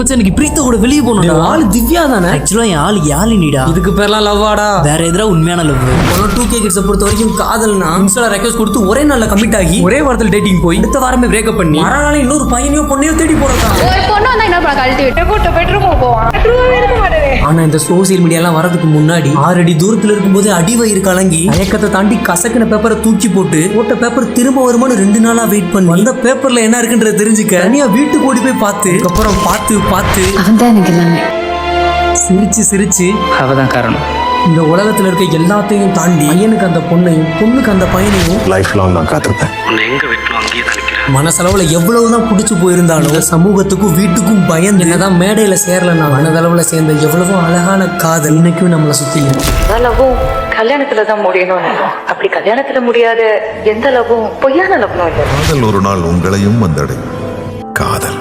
மச்சான் எனக்கு பிரீத்த கூட வெளியே போகணும். ஆளு திவ்யா தானே? ஆக்சுவலா என் ஆளு யாழினிடா. இதுக்கு பேர்லாம் லவ்வாடா? வேற எதிராக உண்மையான லவ். 2K கிட்ஸை பொறுத்த வரைக்கும் காதல்னா இன்ஸ்டால ரெக்வஸ்ட் கொடுத்து ஒரே நாள்ல கமிட் ஆகி ஒரே வாரத்தில் டேட்டிங் போய் அடுத்த வாரமே பிரேக்கப் பண்ணி மறுநாள் இன்னொரு பையனையோ பொண்ணையோ தேடி போறதா. ஒரு பொண்ணு வந்தா இன்னொரு படம் கழட்டி விட்டு போட்டு பெட்ரூம் போவான். இருக்க மாட்டேன். ஆனா இந்த சோசியல் மீடியாலாம் வரதுக்கு முன்னாடி 6 அடி தூரத்துல இருக்கும்போது அடிவயிறு கலங்கி மயக்கத்தை தாண்டி கசக்கின பேப்பரை தூக்கி போட்டு போட்ட பேப்பர் திரும்ப வருமானு 2 நாளா வெயிட் பண்ணி அந்த பேப்பர்ல என்ன இருக்குன்றத தெரிஞ்சுக்க தனியா வீட்டுக்கு ஓடி போய் பார்த்து அப்புறம் பார்த்து அவன் தான் எனக்கு எல்லாமே. சிரிச்சு அவதான் காரணம். இந்த உலகத்துல இருக்க எல்லாத்தையும் தாண்டி பையனுக்கு அந்த பொண்ணையும் பொண்ணுக்கு அந்த பையனையும் லைஃப் லாங் நான் காத்திருப்பேன். மனசளவுல எவ்வளவுதான் பிடிச்சு போயிருந்தாலும் இந்த சமூகத்துக்கும் வீட்டுக்கும் பயந்து என்னதான் மேடையில சேரலன்னா மனதளவுல சேர்ந்த எவ்வளவோ அழகான காதல் இன்னைக்கும் நம்மளை சுத்தி இருக்கு. லவ்வும் கல்யாணத்துல தான் முடியணும். அப்படி கல்யாணத்துல முடியாத எந்த லவ்வும் பொய்யான லவ்வும் இல்லை. காதல் ஒரு நாள் உங்களையும் வந்தடையும். காதல்